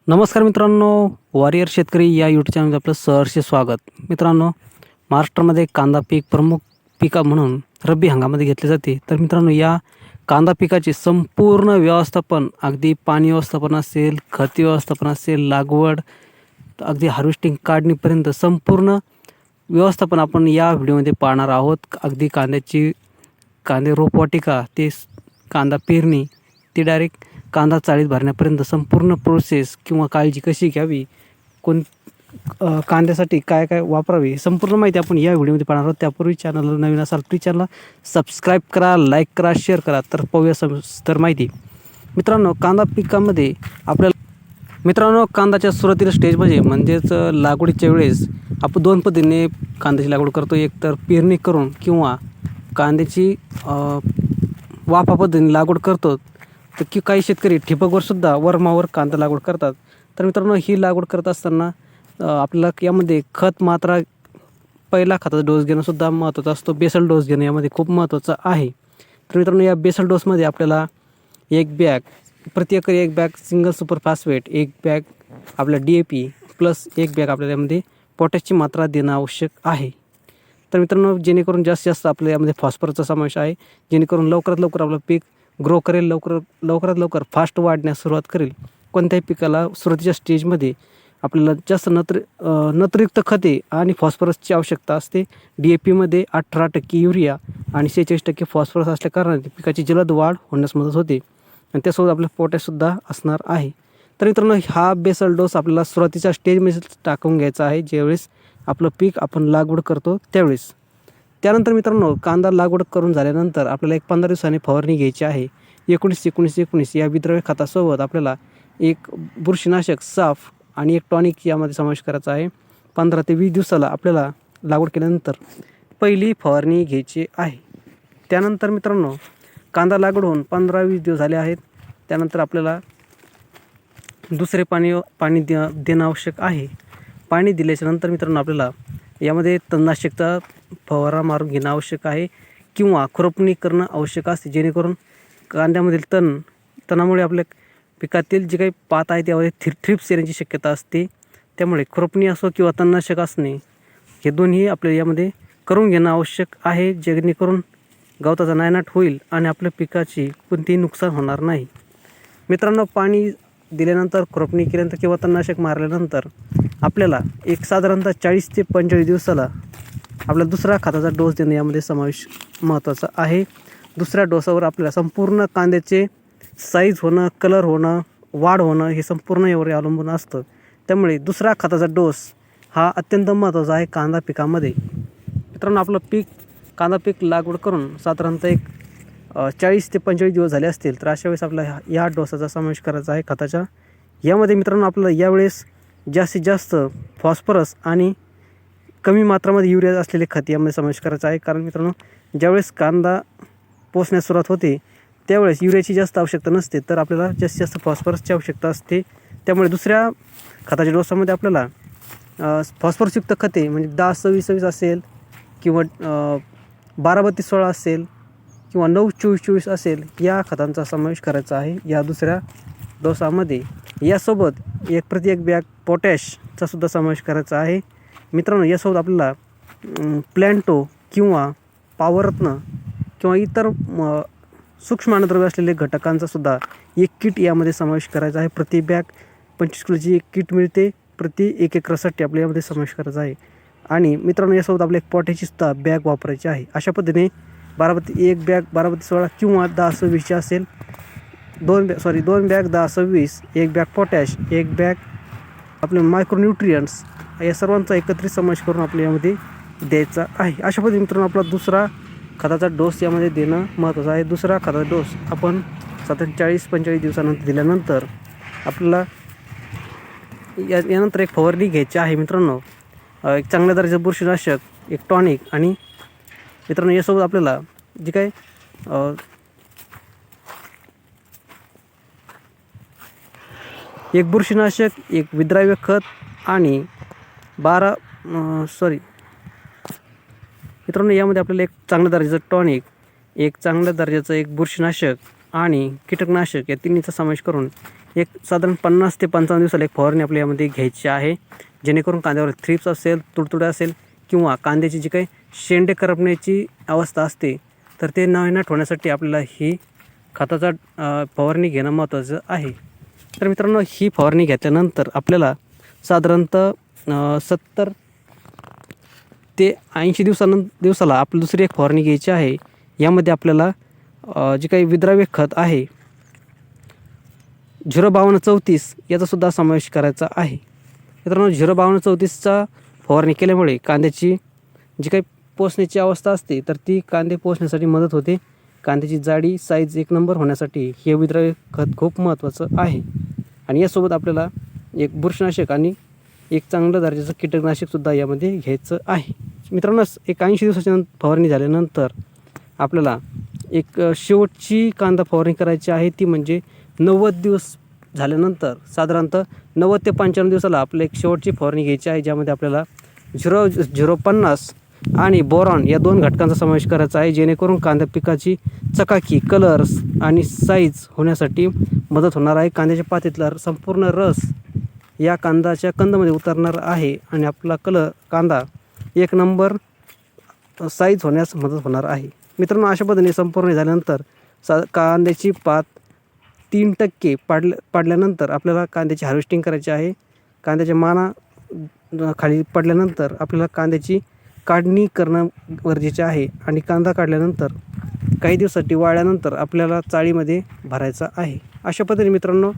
नमस्कार मित्रांनो, वॉरियर शेतकरी या यूट्यूब चॅनलमध्ये आपलं सहर्ष स्वागत. मित्रांनो, महाराष्ट्रामध्ये कांदा पीक प्रमुख पिका म्हणून रब्बी हंगामामध्ये घेतले जाते. तर मित्रांनो, या कांदा पिकाचे संपूर्ण व्यवस्थापन, अगदी पाणी व्यवस्थापन असेल, खत व्यवस्थापन असेल, लागवड अगदी हार्वेस्टिंग काढणीपर्यंत संपूर्ण व्यवस्थापन आपण या व्हिडिओमध्ये पाहणार आहोत. अगदी कांदे रोपवाटिका ते कांदा पेरणी ते डायरेक्ट कांदा चाळीत भरण्यापर्यंत संपूर्ण प्रोसेस किंवा काळजी कशी घ्यावी, कांद्यासाठी काय काय वापरावे, संपूर्ण माहिती आपण या व्हिडिओमध्ये पाहणार आहोत. त्यापूर्वी चॅनलला नवीन असाल प्लीज चॅनलला सबस्क्राईब करा, लाईक करा, शेअर करा. तर पाहूया सविस्तर माहिती. मित्रांनो, कांदा पिकामध्ये कांद्याच्या सुरुवातीला स्टेजमध्ये म्हणजेच लागवडीच्या वेळेस आपण दोन पद्धतीने कांद्याची लागवड करतो. एक तर पेरणी करून किंवा कांद्याची वाफा पद्धतीने लागवड करतो. तर की काही शेतकरी ठिबकवर सुद्धा वरमावर कांदा लागवड करतात. तर मित्रांनो, ही लागवड करत असताना आपल्याला यामध्ये खत मात्रा, पहिला खताचा डोस घेणंसुद्धा महत्त्वाचा असतो. बेसल डोस घेणं यामध्ये खूप महत्त्वाचं आहे. तर मित्रांनो, या बेसल डोसमध्ये आपल्याला एक बॅग, प्रति एकरी एक बॅग सिंगल सुपर फॉस्फेट, एक बॅग आपला DAP प्लस एक बॅग आपल्याला यामध्ये पोटॅशची मात्रा देणं आवश्यक आहे. तर मित्रांनो, जेणेकरून जास्तीत जास्त आपल्या यामध्ये फॉस्फरसचा समावेश आहे, जेणेकरून लवकरात लवकर आपलं पीक ग्रो करेल, लवकरात लवकर फास्ट वाढण्यास सुरुवात करेल. कोणत्याही पिकाला सुरुवातीच्या स्टेजमध्ये आपल्याला जास्त नत्रयुक्त खते आणि फॉस्फरसची आवश्यकता असते. DAPमध्ये 18% युरिया आणि 46% फॉस्फरस असल्या कारणाने पिकाची जलद वाढ होण्यास मदत होते आणि त्यासोबत आपल्याला पोटॅशसुद्धा असणार आहे. तर मित्रांनो, हा बेसल डोस आपल्याला सुरुवातीच्या स्टेजमध्ये टाकून घ्यायचा आहे, ज्यावेळेस आपलं पीक आपण लागवड करतो त्यावेळेस. त्यानंतर मित्रांनो, कांदा लागवड करून झाल्यानंतर आपल्याला एक 15 दिवसांनी फवारणी घ्यायची आहे. 19-19-19 या विद्रव्य खतासोबत आपल्याला एक बुरशीनाशक, साफ आणि एक टॉनिक यामध्ये समावेश करायचा आहे. 15 ते 20 दिवसाला आपल्याला लागवड केल्यानंतर पहिली फवारणी घ्यायची आहे. त्यानंतर मित्रांनो, कांदा लागवड होऊन 15-20 दिवस झाले आहेत. त्यानंतर आपल्याला दुसरे पाणी देणं आवश्यक आहे. पाणी दिल्याच्यानंतर मित्रांनो, आपल्याला यामध्ये तणनाशकचा फवारा मारून घेणं आवश्यक आहे किंवा खुरपणी करणं आवश्यक असते, जेणेकरून कांद्यामधील तणामुळे आपल्या पिकातील जे काही पात आहे त्यामध्ये थ्रिप्स येण्याची शक्यता असते. त्यामुळे खुरपणी असो किंवा तणनाशक असणे, हे दोन्ही आपल्याला यामध्ये करून घेणं आवश्यक आहे, जेणेकरून गवताचा नायनाट होईल आणि आपल्या पिकाची कोणतेही नुकसान होणार नाही. मित्रांनो, पाणी दिल्यानंतर, खुरपणी केल्यानंतर किंवा तणनाशक मारल्यानंतर आपल्याला एक साधारणतः 40 ते 45 दिवसाला आपला दुसरा खताचा डोस देणं यामध्ये समावेश महत्त्वाचा आहे. दुसऱ्या डोसावर आपल्याला संपूर्ण कांद्याचे साईज होणं, कलर होणं, वाढ होणं हे संपूर्ण यावर अवलंबून असतं. त्यामुळे दुसरा खताचा डोस हा अत्यंत महत्त्वाचा आहे कांदा पिकामध्ये. मित्रांनो, आपलं कांदा पीक लागवड करून साधारणतः एक 40 ते 45 दिवस झाले असतील, तर अशा वेळेस आपल्याला या डोसाचा समावेश करायचा आहे खताच्या. यामध्ये मित्रांनो, आपल्याला यावेळेस जास्तीत जास्त फॉस्फरस आणि कमी मात्रामध्ये युरिया असलेले खत यामध्ये समावेश करायचा आहे. कारण मित्रांनो, ज्यावेळेस कांदा पोसण्यास सुरुवात होते त्यावेळेस युरियाची जास्त आवश्यकता नसते, तर आपल्याला जास्तीत जास्त फॉस्फरसची आवश्यकता असते. त्यामुळे दुसऱ्या खताच्या डोसामध्ये आपल्याला फॉस्फरसयुक्त खते म्हणजे 10-26-26 असेल किंवा 12-32-16 असेल किंवा 9-24-24 असेल, या खतांचा समावेश करायचा आहे या दुसऱ्या डोसामध्ये. यासोबत प्रति एक बॅग पोटॅशचा सुद्धा समावेश करायचा आहे. मित्रांनो, यासोबत आपल्याला प्लॅन्टो किंवा पॉवररत्न किंवा इतर सूक्ष्म अन्नद्रव्य असलेले घटकांचा सुद्धा एक किट यामध्ये समावेश करायचा आहे. प्रति बॅग 25 किलोची एक किट मिळते. प्रति 1 एकरासाठी आपल्या यामध्ये समावेश करायचा आहे. आणि मित्रांनो, यासोबत आपल्या एक पोटॅशची सुद्धा बॅग वापरायची आहे. अशा पद्धतीने एक बॅग 12-16 किंवा 10-26 असेल, दोन बॅग 10-26, एक बॅग पोटॅश, एक बॅग आपले मायक्रोन्यूट्रियंट्स, या सर्वांचा एकत्रित समावेश करून आपल्या यामध्ये द्यायचा आहे. अशा पद्धतीने मित्रांनो, आपला दुसरा खताचा डोस यामध्ये देणं महत्त्वाचं आहे. दुसरा खताचा डोस आपण साधारण 40-45 दिवसानंतर दिल्यानंतर आपल्याला यानंतर एक फवारणी घ्यायची आहे. मित्रांनो, एक चांगल्या दर्जाचं बुरशीनाशक, एक टॉनिक आणि मित्रांनो, यासोबत आपल्याला जे काही एक बुरशीनाशक, एक विद्राव्य खत आणि मित्रांनो, यामध्ये आपल्याला एक चांगल्या दर्जाचं टॉनिक, एक चांगल्या दर्जाचं एक बुरशीनाशक आणि कीटकनाशक या तिन्हीचा समावेश करून एक साधारण 50 ते 55 दिवसाला एक फवारणी आपल्या यामध्ये घ्यायची आहे, जेणेकरून कांद्यावर थ्रिप्स असेल, तुडतुडे असेल किंवा कांद्याची जी काही शेंडे करपण्याची अवस्था असते तर ते नायनाट होण्यासाठी आपल्याला ही खताचा फवारणी घेणं महत्त्वाचं आहे. तर मित्रांनो, ही फवारणी घेतल्यानंतर आपल्याला साधारणतः 70 ते 80 दिवसाला आपली दुसरी एक फवारणी घ्यायची आहे. यामध्ये आपल्याला जे काही विद्राव्य खत आहे 05234 याचासुद्धा समावेश करायचा आहे. मित्रांनो, 05234चा फवारणी केल्यामुळे कांद्याची जी काही पोसण्याची अवस्था असते तर ती कांदे पोसण्यासाठी मदत होते. कांद्याची जाडी साईज एक नंबर होण्यासाठी हे विद्राव्य खत खूप महत्त्वाचं आहे. आणि यासोबत आपल्याला एक बुरशीनाशक आणि एक चांगलं दर्जाचं कीटकनाशकसुद्धा यामध्ये घ्यायचं आहे. मित्रांनो, एक 80 दिवसाच्या फवारणी झाल्यानंतर आपल्याला एक शेवटची कांदा फवारणी करायची आहे. ती म्हणजे 90 दिवस झाल्यानंतर साधारणतः 90 ते 95 दिवसाला आपल्याला एक शेवटची फवारणी घ्यायची आहे, ज्यामध्ये आपल्याला 050 आणि बोरॉन या 2 घटकांचा समावेश करायचा आहे, जेणेकरून कांदा पिकाची चकाकी, कलर्स आणि साईज होण्यासाठी मदत होणार आहे. कांद्याच्या पातीतला संपूर्ण रस या कांद्याच्या कंदमध्ये उतरणार आहे आणि आपला कांदा एक नंबर साईज होण्यास मदत होणार आहे. मित्रांनो, अशा पद्धतीने संपूर्ण झाल्यानंतर कांद्याची पात 3% पाडल्यानंतर आपल्याला कांद्याची हार्वेस्टिंग करायची आहे. कांद्याच्या माना खाली पडल्यानंतर आपल्याला कांद्याची काढणी करणं गरजेचे आहे आणि कांदा काढल्यानंतर काही दिवसासाठी वाळल्यानंतर आपल्याला चाळीमध्ये भरायचा आहे. अशा पद्धतीने मित्रांनो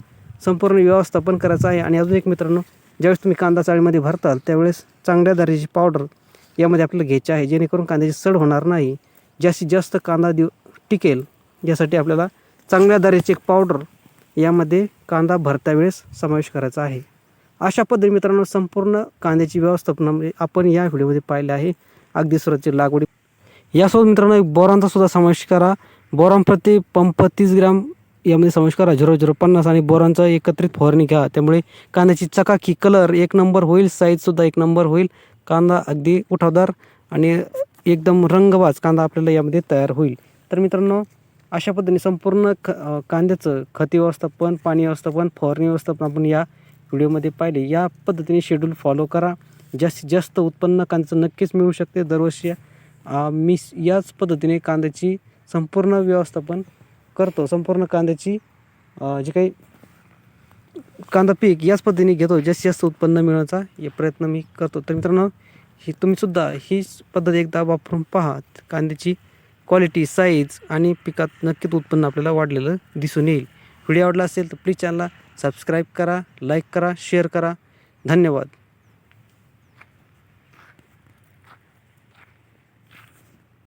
संपूर्ण व्यवस्थापन करायचं आहे. आणि अजून एक मित्रांनो, ज्यावेळेस तुम्ही कांदा चाळीमध्ये भरताल त्यावेळेस चांगल्या दर्जाची पावडर यामध्ये आपल्याला घ्यायची आहे, जेणेकरून कांद्याची सड होणार नाही, जास्तीत जास्त कांदा टिकेल यासाठी आपल्याला चांगल्या दर्जाची एक पावडर यामध्ये कांदा भरता वेळेस समावेश करायचा आहे. अशा पद्धतीने मित्रांनो संपूर्ण कांद्याची व्यवस्थापनामध्ये आपण या व्हिडिओमध्ये पाहिले आहे. अगदी सुरुवातीची लागवडी यासोबत मित्रांनो बोरॉनचा सुद्धा समावेश करा. बोरॉन प्रति पंप 30 ग्रॅम यामध्ये समावेश करा. 0050 आणि बोरॉनचा एकत्रित फवारणी घ्या. त्यामुळे कांद्याची चकाकी, कलर एक नंबर होईल, साईजसुद्धा एक नंबर होईल. कांदा अगदी उठावदार आणि एकदम रंगबाज कांदा आपल्याला यामध्ये तयार होईल. तर मित्रांनो, अशा पद्धतीने संपूर्ण कांद्याचं खत व्यवस्थापन, पाणी व्यवस्थापन, फवारणी व्यवस्थापन आपण या व्हिडिओमध्ये पाहिले. या पद्धतीने शेड्यूल फॉलो करा. जास्तीत जास्त उत्पन्न कांद्याचं नक्कीच मिळू शकते. दरवर्षी मी याच पद्धतीने कांद्याची संपूर्ण व्यवस्थापन करतो. संपूर्ण कांद्याची जे काही कांदा पीक याच पद्धतीने घेतो. जास्तीत जास्त उत्पन्न मिळवण्याचा प्रयत्न मी करतो. तर मित्रांनो, तुम्हीसुद्धा हीच पद्धत एकदा वापरून पहा. कांद्याची क्वालिटी, साईज आणि पिकात नक्कीच उत्पन्न आपल्याला वाढलेलं दिसून येईल. व्हिडिओ आवडला असेल तर प्लीज चॅनलला सबस्क्राईब करा, लाईक करा, शेअर करा. धन्यवाद.